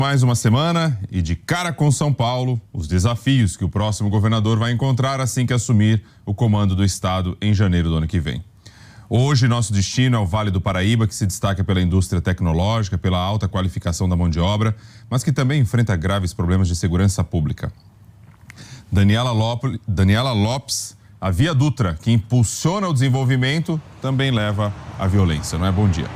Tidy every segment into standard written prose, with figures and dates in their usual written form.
Mais uma semana e de cara com São Paulo, os desafios que o próximo governador vai encontrar assim que assumir o comando do estado em janeiro do ano que vem. Hoje, nosso destino é o Vale do Paraíba, que se destaca pela indústria tecnológica, pela alta qualificação da mão de obra, mas que também enfrenta graves problemas de segurança pública. Daniela Lopes, a Via Dutra, que impulsiona o desenvolvimento, também leva à violência, não é? Bom dia.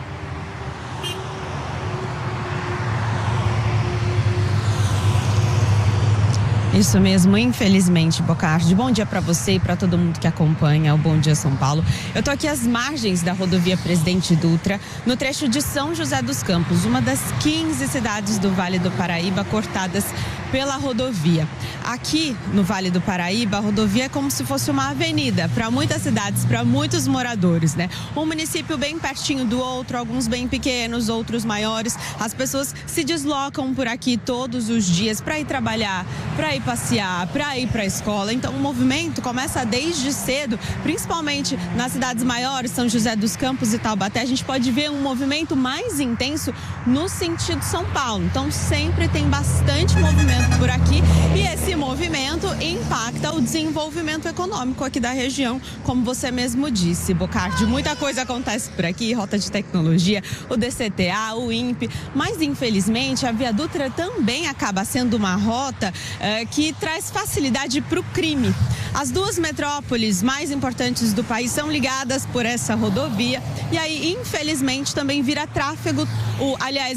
Isso mesmo, infelizmente, Bocardi. Bom dia para você e para todo mundo que acompanha o Bom Dia São Paulo. Eu tô aqui às margens da rodovia Presidente Dutra, no trecho de São José dos Campos, uma das 15 cidades do Vale do Paraíba cortadas pela rodovia. Aqui no Vale do Paraíba, a rodovia é como se fosse uma avenida para muitas cidades, para muitos moradores, né? Um município bem pertinho do outro, alguns bem pequenos, outros maiores. As pessoas se deslocam por aqui todos os dias para ir trabalhar, para ir passear, para ir para a escola. Então o movimento começa desde cedo, principalmente nas cidades maiores, São José dos Campos e Taubaté. A gente pode ver um movimento mais intenso no sentido São Paulo. Então sempre tem bastante movimento por aqui e esse movimento impacta o desenvolvimento econômico aqui da região, como você mesmo disse, Bocardi. Muita coisa acontece por aqui, rota de tecnologia, o DCTA, o INPE, mas infelizmente a Via Dutra também acaba sendo uma rota que traz facilidade para o crime. As duas metrópoles mais importantes do país são ligadas por essa rodovia e aí, infelizmente, também vira tráfego,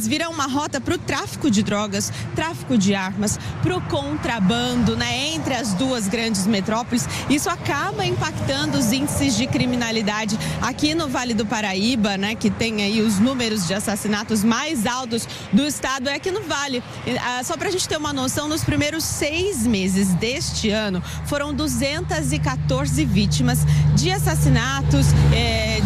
vira uma rota para o tráfico de drogas, tráfico de armas, para o contrabando, né, entre as duas grandes metrópoles. Isso acaba impactando os índices de criminalidade aqui no Vale do Paraíba, né, que tem aí os números de assassinatos mais altos do estado, é aqui no Vale. Só para a gente ter uma noção, nos primeiros 6 meses deste ano, foram 214 vítimas de assassinatos,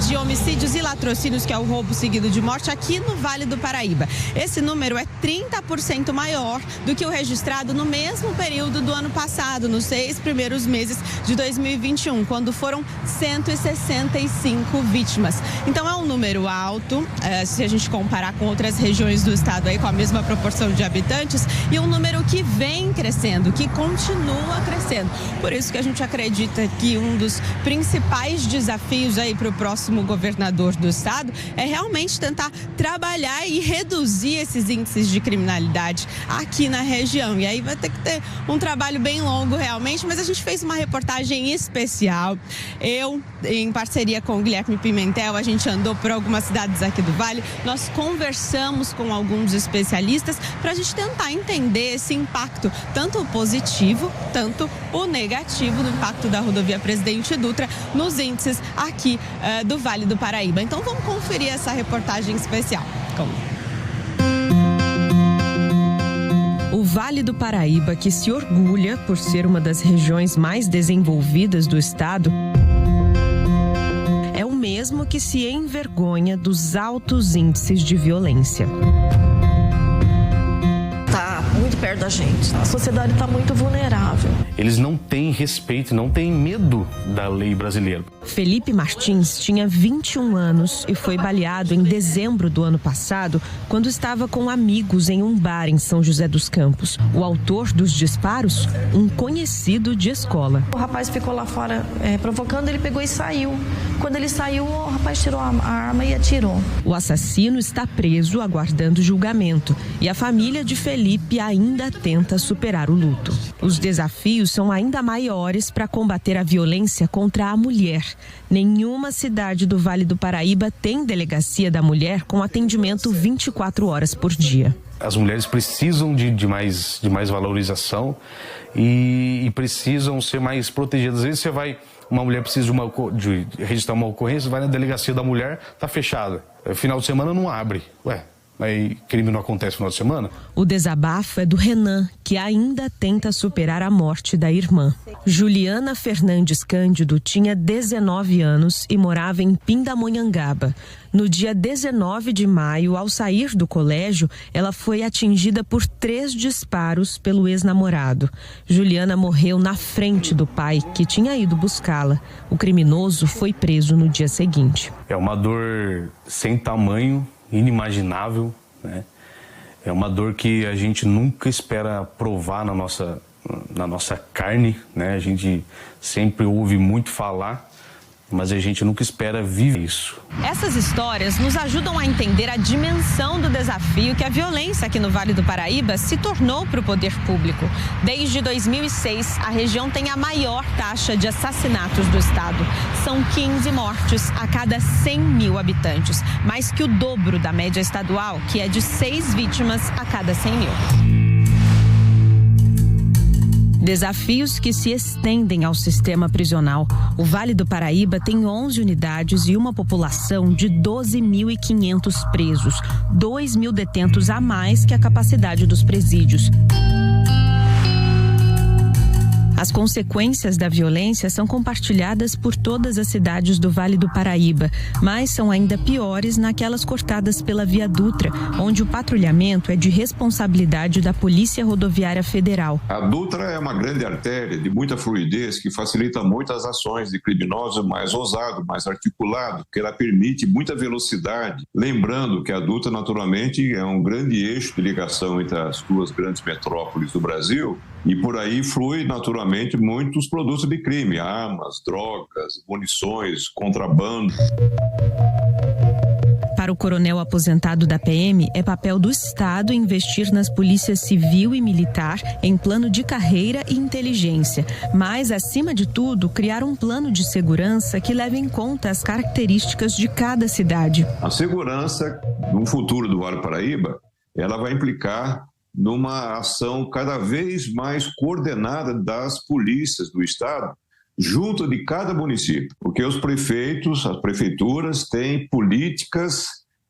de homicídios e latrocínios, que é o roubo seguido de morte, aqui no Vale do Paraíba. Esse número é 30% maior do que o registrado no mesmo período do ano passado, nos 6 primeiros meses de 2021, quando foram 165 vítimas. Então é um número alto, se a gente comparar com outras regiões do estado aí com a mesma proporção de habitantes, e um número que vem crescendo, que continua crescendo. Por isso que a gente acredita que um dos principais desafios aí para o próximo governador do estado é realmente tentar trabalhar e reduzir esses índices de criminalidade aqui na região. E aí vai ter que ter um trabalho bem longo realmente, mas a gente fez uma reportagem especial. Eu, em parceria com o Guilherme Pimentel, a gente andou por algumas cidades aqui do Vale, nós conversamos com alguns especialistas para a gente tentar entender esse impacto, tanto o positivo, tanto o negativo do impacto da rodovia Presidente Dutra nos índices aqui do Vale do Paraíba. Então vamos conferir essa reportagem especial. O Vale do Paraíba, que se orgulha por ser uma das regiões mais desenvolvidas do estado, é o mesmo que se envergonha dos altos índices de violência. Está muito perto da gente. A sociedade está muito vulnerável. Eles não têm respeito, não têm medo da lei brasileira. Felipe Martins tinha 21 anos e foi baleado em dezembro do ano passado, quando estava com amigos em um bar em São José dos Campos. O autor dos disparos, um conhecido de escola. O rapaz ficou lá fora provocando, ele pegou e saiu. Quando ele saiu, o rapaz tirou a arma e atirou. O assassino está preso, aguardando julgamento, e a família de Felipe ainda tenta superar o luto. Os desafios são ainda maiores para combater a violência contra a mulher. Nenhuma cidade do Vale do Paraíba tem delegacia da mulher com atendimento 24 horas por dia. As mulheres precisam de mais valorização e precisam ser mais protegidas. Às vezes uma mulher precisa de registrar uma ocorrência, vai na delegacia da mulher, está fechada. Final de semana não abre. Mas crime não acontece no final de semana? O desabafo é do Renan, que ainda tenta superar a morte da irmã. Juliana Fernandes Cândido tinha 19 anos e morava em Pindamonhangaba. No dia 19 de maio, ao sair do colégio, ela foi atingida por 3 disparos pelo ex-namorado. Juliana morreu na frente do pai, que tinha ido buscá-la. O criminoso foi preso no dia seguinte. É uma dor sem tamanho, inimaginável, né? É uma dor que a gente nunca espera provar na nossa carne, né? A gente sempre ouve muito falar, mas a gente nunca espera viver isso. Essas histórias nos ajudam a entender a dimensão do desafio que a violência aqui no Vale do Paraíba se tornou para o poder público. Desde 2006, a região tem a maior taxa de assassinatos do estado. São 15 mortes a cada 100 mil habitantes, mais que o dobro da média estadual, que é de 6 vítimas a cada 100 mil. Desafios que se estendem ao sistema prisional. O Vale do Paraíba tem 11 unidades e uma população de 12.500 presos, 2.000 detentos a mais que a capacidade dos presídios. As consequências da violência são compartilhadas por todas as cidades do Vale do Paraíba, mas são ainda piores naquelas cortadas pela Via Dutra, onde o patrulhamento é de responsabilidade da Polícia Rodoviária Federal. A Dutra é uma grande artéria de muita fluidez que facilita muito as ações de criminosos mais ousados, mais articulados, porque ela permite muita velocidade. Lembrando que a Dutra, naturalmente, é um grande eixo de ligação entre as duas grandes metrópoles do Brasil e por aí flui, naturalmente, muitos produtos de crime, armas, drogas, munições, contrabando. Para o coronel aposentado da PM, é papel do Estado investir nas polícias civil e militar em plano de carreira e inteligência. Mas, acima de tudo, criar um plano de segurança que leve em conta as características de cada cidade. A segurança no futuro do Vale do Paraíba, ela vai implicar numa ação cada vez mais coordenada das polícias do Estado, junto de cada município, porque os prefeitos, as prefeituras têm políticas,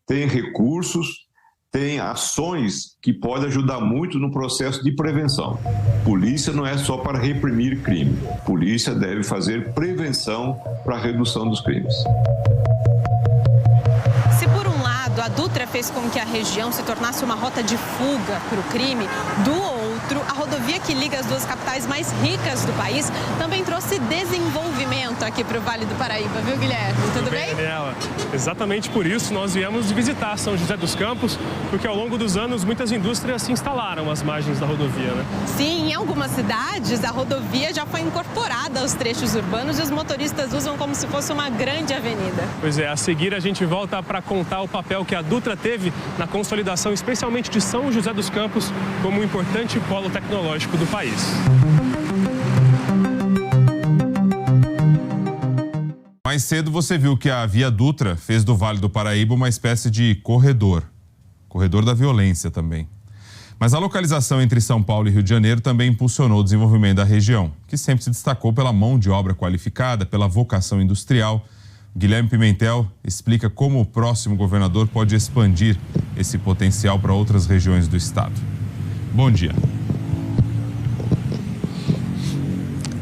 têm recursos, têm ações que podem ajudar muito no processo de prevenção. Polícia não é só para reprimir crime, polícia deve fazer prevenção para a redução dos crimes. A Dutra fez com que a região se tornasse uma rota de fuga para o crime. Do outro, a rodovia que liga as duas capitais mais ricas do país também trouxe desenvolvimento aqui para o Vale do Paraíba, viu, Guilherme? Tudo bem? Daniela, exatamente por isso nós viemos visitar São José dos Campos, porque ao longo dos anos muitas indústrias se instalaram às margens da rodovia, né? Sim, em algumas cidades a rodovia já foi incorporada aos trechos urbanos e os motoristas usam como se fosse uma grande avenida. Pois é, a seguir a gente volta para contar o papel que a Dutra teve na consolidação, especialmente de São José dos Campos, como um importante polo tecnológico do país. Mais cedo você viu que a Via Dutra fez do Vale do Paraíba uma espécie de corredor da violência também. Mas a localização entre São Paulo e Rio de Janeiro também impulsionou o desenvolvimento da região, que sempre se destacou pela mão de obra qualificada, pela vocação industrial. Guilherme Pimentel explica como o próximo governador pode expandir esse potencial para outras regiões do estado. Bom dia.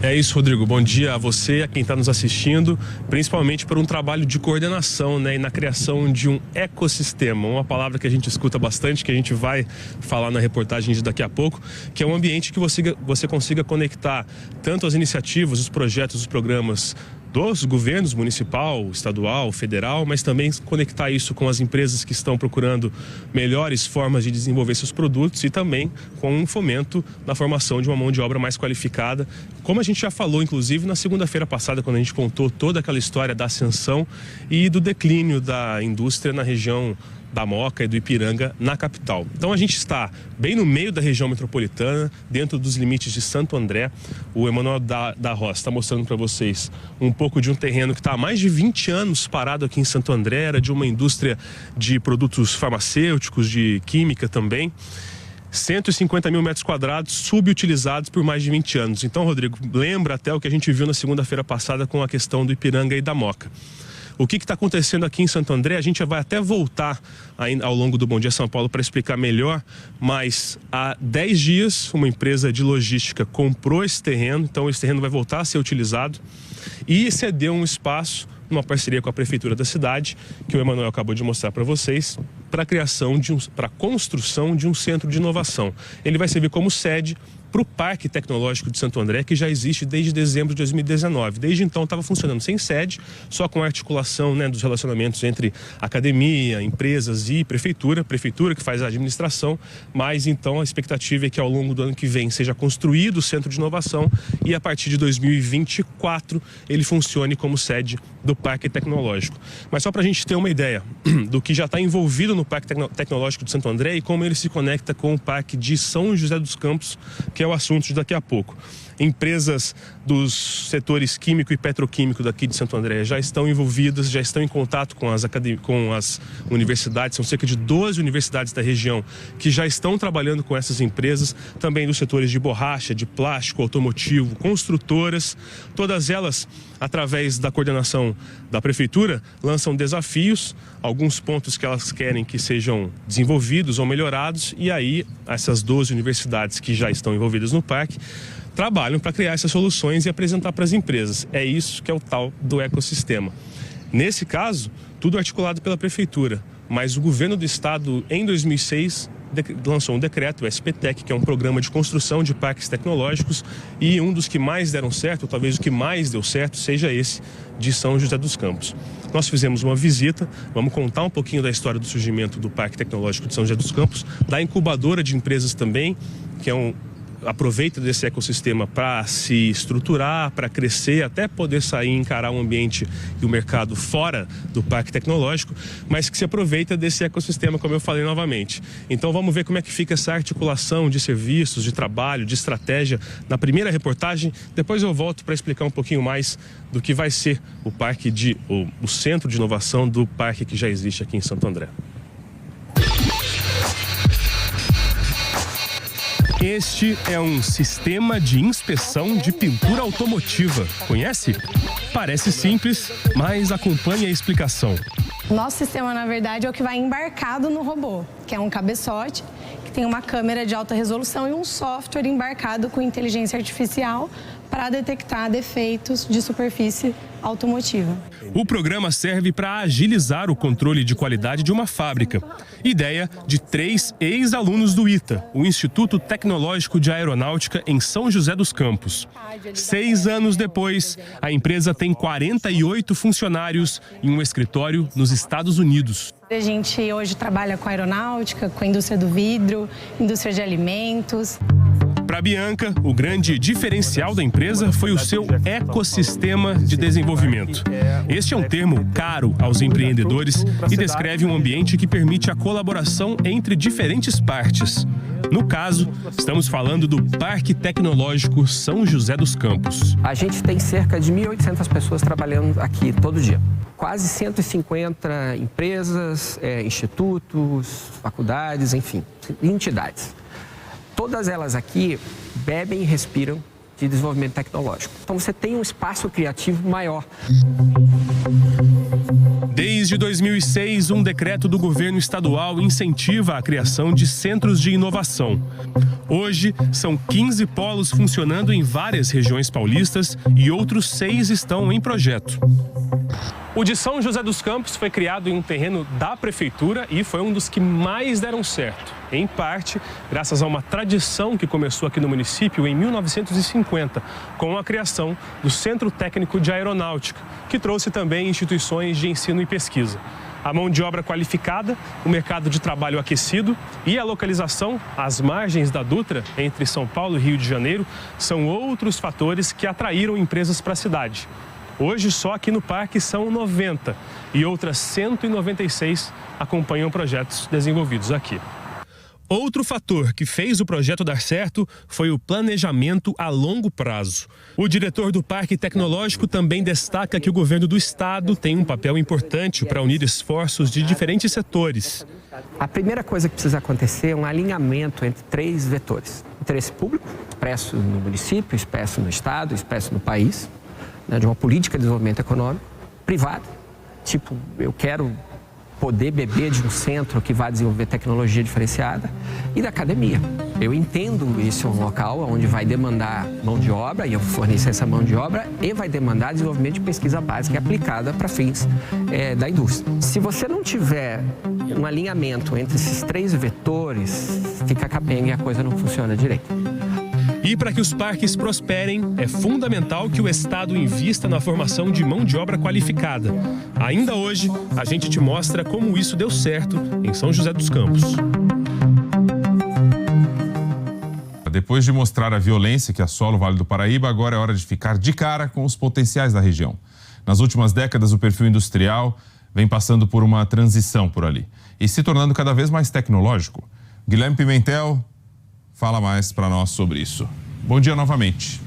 É isso, Rodrigo. Bom dia a você, a quem está nos assistindo, principalmente por um trabalho de coordenação, né, e na criação de um ecossistema, uma palavra que a gente escuta bastante, que a gente vai falar na reportagem de daqui a pouco, que é um ambiente que você consiga conectar tanto as iniciativas, os projetos, os programas dos governos municipal, estadual, federal, mas também conectar isso com as empresas que estão procurando melhores formas de desenvolver seus produtos e também com um fomento na formação de uma mão de obra mais qualificada, como a gente já falou, inclusive, na segunda-feira passada, quando a gente contou toda aquela história da ascensão e do declínio da indústria na região da Moca e do Ipiranga, na capital. Então a gente está bem no meio da região metropolitana, dentro dos limites de Santo André. O Emanuel da Roça está mostrando para vocês um pouco de um terreno que está há mais de 20 anos parado aqui em Santo André, era de uma indústria de produtos farmacêuticos, de química também. 150 mil metros quadrados subutilizados por mais de 20 anos. Então, Rodrigo, lembra até o que a gente viu na segunda-feira passada com a questão do Ipiranga e da Moca. O que está acontecendo aqui em Santo André, a gente vai até voltar ao longo do Bom Dia São Paulo para explicar melhor, mas há 10 dias uma empresa de logística comprou esse terreno, então esse terreno vai voltar a ser utilizado e cedeu um espaço numa parceria com a prefeitura da cidade, que o Emanuel acabou de mostrar para vocês, para a construção de um centro de inovação. Ele vai servir como sede para o Parque Tecnológico de Santo André, que já existe desde dezembro de 2019. Desde então estava funcionando sem sede, só com a articulação, né, dos relacionamentos entre academia, empresas e prefeitura que faz a administração, mas então a expectativa é que ao longo do ano que vem seja construído o centro de inovação e a partir de 2024 ele funcione como sede do Parque Tecnológico. Mas só para a gente ter uma ideia do que já está envolvido no Parque Tecnológico de Santo André e como ele se conecta com o Parque de São José dos Campos, que é o assunto de daqui a pouco. Empresas dos setores químico e petroquímico daqui de Santo André já estão envolvidas, já estão em contato com as universidades. São cerca de 12 universidades da região que já estão trabalhando com essas empresas, também dos setores de borracha, de plástico, automotivo, construtoras. Todas elas, através da coordenação da prefeitura, lançam desafios, alguns pontos que elas querem que sejam desenvolvidos ou melhorados, e aí essas 12 universidades que já estão envolvidas no parque trabalham para criar essas soluções e apresentar para as empresas. É isso que é o tal do ecossistema. Nesse caso, tudo articulado pela prefeitura, mas o governo do estado, em 2006, lançou um decreto, o SPTEC, que é um programa de construção de parques tecnológicos, e um dos que mais deram certo, ou talvez o que mais deu certo, seja esse de São José dos Campos. Nós fizemos uma visita, vamos contar um pouquinho da história do surgimento do Parque Tecnológico de São José dos Campos, da incubadora de empresas também, que aproveita desse ecossistema para se estruturar, para crescer, até poder sair e encarar um ambiente e o mercado fora do Parque Tecnológico, mas que se aproveita desse ecossistema, como eu falei novamente. Então vamos ver como é que fica essa articulação de serviços, de trabalho, de estratégia na primeira reportagem. Depois eu volto para explicar um pouquinho mais do que vai ser o centro de inovação do parque que já existe aqui em Santo André. Este é um sistema de inspeção de pintura automotiva. Conhece? Parece simples, mas acompanhe a explicação. Nosso sistema, na verdade, é o que vai embarcado no robô, que é um cabeçote, que tem uma câmera de alta resolução e um software embarcado com inteligência artificial para detectar defeitos de superfície automotiva. O programa serve para agilizar o controle de qualidade de uma fábrica. Ideia de 3 ex-alunos do ITA, o Instituto Tecnológico de Aeronáutica em São José dos Campos. 6 anos depois, a empresa tem 48 funcionários em um escritório nos Estados Unidos. A gente hoje trabalha com a aeronáutica, com a indústria do vidro, indústria de alimentos. Para Bianca, o grande diferencial da empresa foi o seu ecossistema de desenvolvimento. Este é um termo caro aos empreendedores e descreve um ambiente que permite a colaboração entre diferentes partes. No caso, estamos falando do Parque Tecnológico São José dos Campos. A gente tem cerca de 1.800 pessoas trabalhando aqui todo dia. Quase 150 empresas, institutos, faculdades, enfim, entidades. Todas elas aqui bebem e respiram de desenvolvimento tecnológico. Então você tem um espaço criativo maior. Desde 2006, um decreto do governo estadual incentiva a criação de centros de inovação. Hoje, são 15 polos funcionando em várias regiões paulistas e outros 6 estão em projeto. O de São José dos Campos foi criado em um terreno da prefeitura e foi um dos que mais deram certo. Em parte, graças a uma tradição que começou aqui no município em 1950, com a criação do Centro Técnico de Aeronáutica, que trouxe também instituições de ensino e pesquisa. A mão de obra qualificada, o mercado de trabalho aquecido e a localização às margens da Dutra, entre São Paulo e Rio de Janeiro, são outros fatores que atraíram empresas para a cidade. Hoje, só aqui no parque são 90 e outras 196 acompanham projetos desenvolvidos aqui. Outro fator que fez o projeto dar certo foi o planejamento a longo prazo. O diretor do Parque Tecnológico também destaca que o governo do estado tem um papel importante para unir esforços de diferentes setores. A primeira coisa que precisa acontecer é um alinhamento entre 3 vetores. Interesse público, expresso no município, expresso no estado, expresso no país, de uma política de desenvolvimento econômico, privado, tipo, eu quero poder beber de um centro que vai desenvolver tecnologia diferenciada, e da academia. Eu entendo isso é um local onde vai demandar mão de obra, e eu fornecer essa mão de obra, e vai demandar desenvolvimento de pesquisa básica aplicada para fins da indústria. Se você não tiver um alinhamento entre esses 3 vetores, fica capenga e a coisa não funciona direito. E para que os parques prosperem, é fundamental que o Estado invista na formação de mão de obra qualificada. Ainda hoje, a gente te mostra como isso deu certo em São José dos Campos. Depois de mostrar a violência que assola o Vale do Paraíba, agora é hora de ficar de cara com os potenciais da região. Nas últimas décadas, o perfil industrial vem passando por uma transição por ali e se tornando cada vez mais tecnológico. Guilherme Pimentel fala mais para nós sobre isso. Bom dia novamente.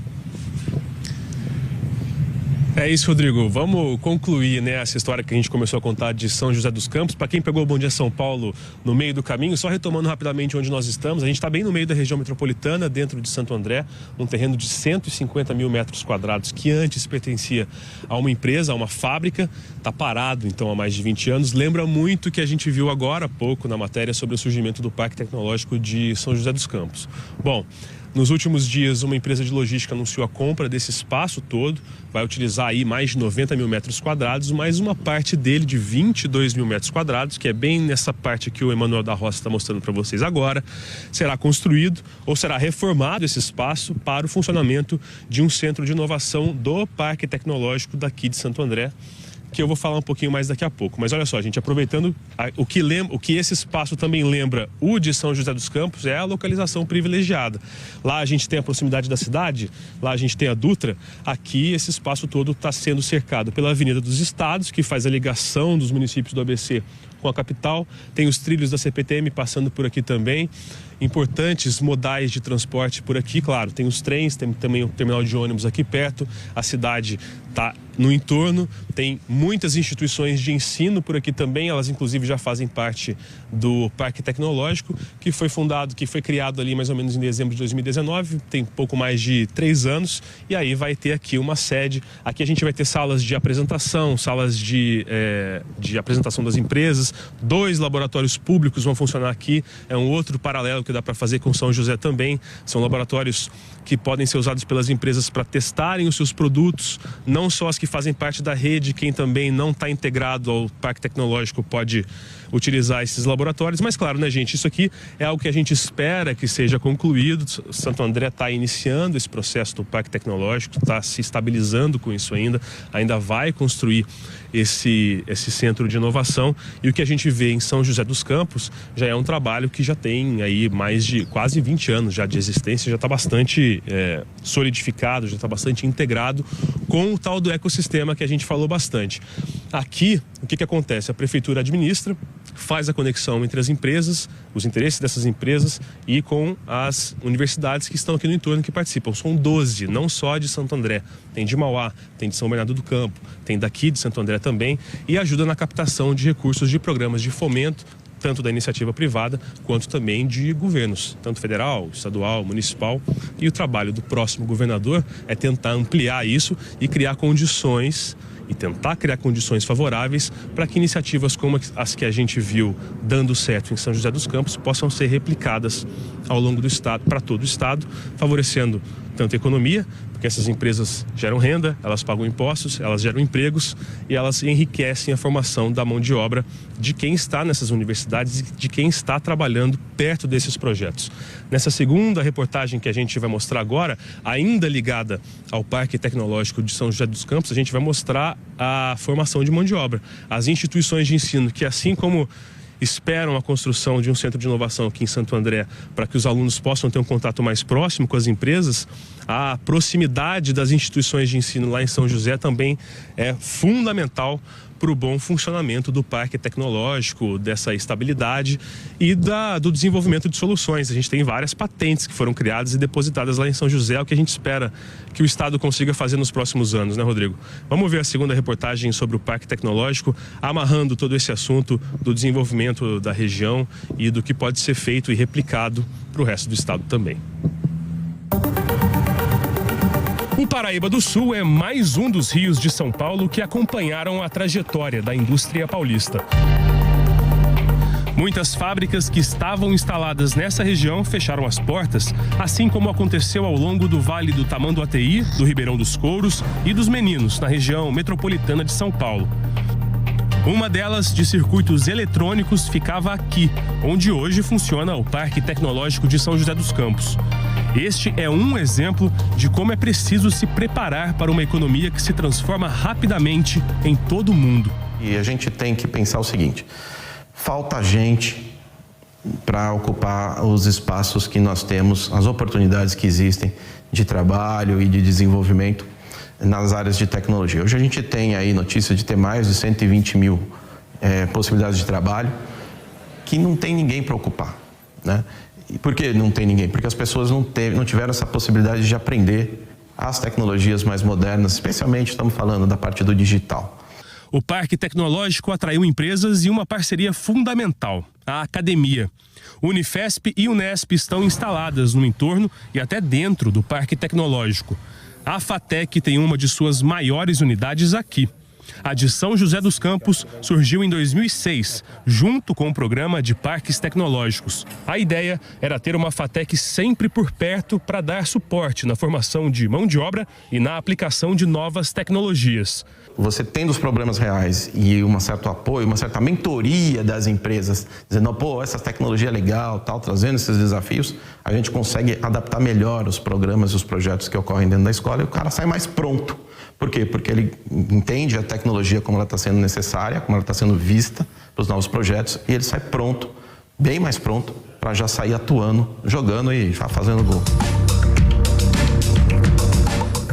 É isso, Rodrigo. Vamos concluir, né, essa história que a gente começou a contar de São José dos Campos. Para quem pegou o Bom Dia São Paulo no meio do caminho, só retomando rapidamente onde nós estamos, a gente está bem no meio da região metropolitana, dentro de Santo André, um terreno de 150 mil metros quadrados que antes pertencia a uma empresa, a uma fábrica, está parado então há mais de 20 anos. Lembra muito que a gente viu agora há pouco na matéria sobre o surgimento do Parque Tecnológico de São José dos Campos. Bom, nos últimos dias, uma empresa de logística anunciou a compra desse espaço todo, vai utilizar aí mais de 90 mil metros quadrados, mais uma parte dele de 22 mil metros quadrados, que é bem nessa parte que o Emanuel da Roça está mostrando para vocês agora, será construído ou será reformado esse espaço para o funcionamento de um centro de inovação do Parque Tecnológico daqui de Santo André, que eu vou falar um pouquinho mais daqui a pouco. Mas olha só, gente, aproveitando o que esse espaço também lembra o de São José dos Campos é a localização privilegiada. Lá a gente tem a proximidade da cidade, lá a gente tem a Dutra. Aqui esse espaço todo está sendo cercado pela Avenida dos Estados, que faz a ligação dos municípios do ABC com a capital. Tem os trilhos da CPTM passando por aqui também. Importantes modais de transporte por aqui, claro, tem os trens, tem também o terminal de ônibus aqui perto, a cidade está no entorno, tem muitas instituições de ensino por aqui também, elas inclusive já fazem parte do Parque Tecnológico, que foi criado ali mais ou menos em dezembro de 2019, tem pouco mais de 3 anos, e aí vai ter aqui uma sede. Aqui a gente vai ter salas de apresentação, salas de apresentação das empresas, 2 laboratórios públicos vão funcionar aqui, é um outro paralelo que dá para fazer com São José também. São laboratórios que podem ser usados pelas empresas para testarem os seus produtos, não só as que fazem parte da rede, quem também não está integrado ao Parque Tecnológico pode utilizar esses laboratórios, mas claro, né, gente, isso aqui é algo que a gente espera que seja concluído. Santo André está iniciando esse processo do Parque Tecnológico, está se estabilizando com isso ainda vai construir esse centro de inovação, e o que a gente vê em São José dos Campos já é um trabalho que já tem aí mais de quase 20 anos já de existência, já está bastante solidificado, já está bastante integrado com o tal do ecossistema que a gente falou bastante. Aqui, o que acontece? A prefeitura administra, faz a conexão entre as empresas, os interesses dessas empresas e com as universidades que estão aqui no entorno que participam. São 12, não só de Santo André. Tem de Mauá, tem de São Bernardo do Campo, tem daqui de Santo André também, e ajuda na captação de recursos de programas de fomento, tanto da iniciativa privada quanto também de governos, tanto federal, estadual, municipal. E o trabalho do próximo governador é tentar ampliar isso e criar condições favoráveis para que iniciativas como as que a gente viu dando certo em São José dos Campos possam ser replicadas ao longo do estado, para todo o estado, favorecendo tanto a economia, porque essas empresas geram renda, elas pagam impostos, elas geram empregos e elas enriquecem a formação da mão de obra de quem está nessas universidades e de quem está trabalhando perto desses projetos. Nessa segunda reportagem que a gente vai mostrar agora, ainda ligada ao Parque Tecnológico de São José dos Campos, a gente vai mostrar a formação de mão de obra. As instituições de ensino que, assim como esperam a construção de um centro de inovação aqui em Santo André para que os alunos possam ter um contato mais próximo com as empresas, a proximidade das instituições de ensino lá em São José também é fundamental para o bom funcionamento do Parque Tecnológico, dessa estabilidade e do desenvolvimento de soluções. A gente tem várias patentes que foram criadas e depositadas lá em São José, o que a gente espera que o Estado consiga fazer nos próximos anos, né, Rodrigo? Vamos ver a segunda reportagem sobre o Parque Tecnológico, amarrando todo esse assunto do desenvolvimento da região e do que pode ser feito e replicado para o resto do Estado também. O Paraíba do Sul é mais um dos rios de São Paulo que acompanharam a trajetória da indústria paulista. Muitas fábricas que estavam instaladas nessa região fecharam as portas, assim como aconteceu ao longo do Vale do Tamanduateí, do Ribeirão dos Couros e dos Meninos, na região metropolitana de São Paulo. Uma delas, de circuitos eletrônicos, ficava aqui, onde hoje funciona o Parque Tecnológico de São José dos Campos. Este é um exemplo de como é preciso se preparar para uma economia que se transforma rapidamente em todo o mundo. E a gente tem que pensar o seguinte: falta gente para ocupar os espaços que nós temos, as oportunidades que existem de trabalho e de desenvolvimento nas áreas de tecnologia. Hoje a gente tem aí notícia de ter mais de 120 mil possibilidades de trabalho que não tem ninguém para ocupar, né? E por que não tem ninguém? Porque as pessoas não tiveram essa possibilidade de aprender as tecnologias mais modernas, especialmente estamos falando da parte do digital. O Parque Tecnológico atraiu empresas e uma parceria fundamental, a academia. Unifesp e Unesp estão instaladas no entorno e até dentro do Parque Tecnológico. A FATEC tem uma de suas maiores unidades aqui. A de São José dos Campos surgiu em 2006, junto com o programa de parques tecnológicos. A ideia era ter uma FATEC sempre por perto para dar suporte na formação de mão de obra e na aplicação de novas tecnologias. Você tendo os problemas reais e um certo apoio, uma certa mentoria das empresas, dizendo, pô, essa tecnologia é legal, tal, trazendo esses desafios, a gente consegue adaptar melhor os programas e os projetos que ocorrem dentro da escola e o cara sai mais pronto. Por quê? Porque ele entende a tecnologia como ela está sendo necessária, como ela está sendo vista para os novos projetos e ele sai pronto, bem mais pronto, para já sair atuando, jogando e já fazendo gol.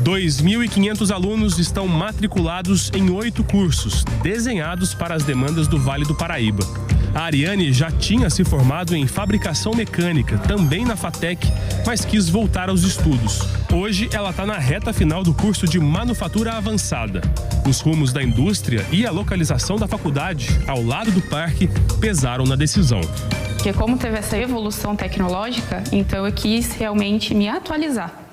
2.500 alunos estão matriculados em 8 cursos, desenhados para as demandas do Vale do Paraíba. A Ariane já tinha se formado em fabricação mecânica, também na FATEC, mas quis voltar aos estudos. Hoje, ela está na reta final do curso de manufatura avançada. Os rumos da indústria e a localização da faculdade, ao lado do parque, pesaram na decisão. Porque como teve essa evolução tecnológica, então eu quis realmente me atualizar.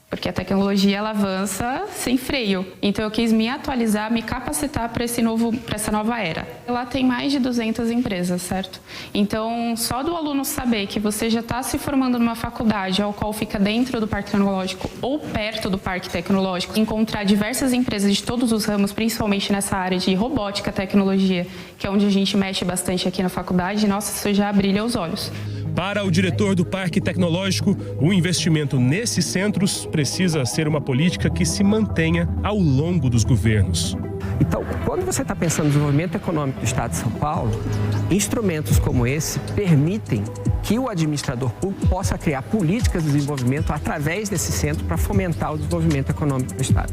Porque a tecnologia ela avança sem freio. Então eu quis me atualizar, me capacitar para essa nova era. Lá tem mais de 200 empresas, certo? Então só do aluno saber que você já está se formando numa faculdade ao qual fica dentro do Parque Tecnológico ou perto do Parque Tecnológico, encontrar diversas empresas de todos os ramos, principalmente nessa área de robótica, tecnologia, que é onde a gente mexe bastante aqui na faculdade, nossa, isso já brilha os olhos. Para o diretor do Parque Tecnológico, o investimento nesses centros precisa ser uma política que se mantenha ao longo dos governos. Então, quando você está pensando no desenvolvimento econômico do Estado de São Paulo, instrumentos como esse permitem que o administrador público possa criar políticas de desenvolvimento através desse centro para fomentar o desenvolvimento econômico do Estado.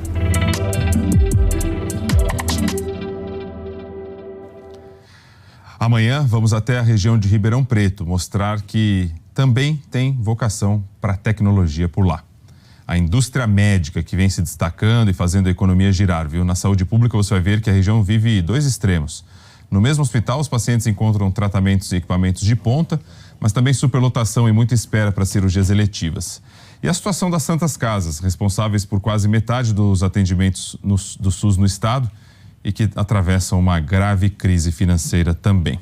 Amanhã vamos até a região de Ribeirão Preto mostrar que também tem vocação para tecnologia por lá. A indústria médica que vem se destacando e fazendo a economia girar, viu? Na saúde pública você vai ver que a região vive dois extremos. No mesmo hospital, os pacientes encontram tratamentos e equipamentos de ponta, mas também superlotação e muita espera para cirurgias eletivas. E a situação das Santas Casas, responsáveis por quase metade dos atendimentos do SUS no estado, e que atravessam uma grave crise financeira também.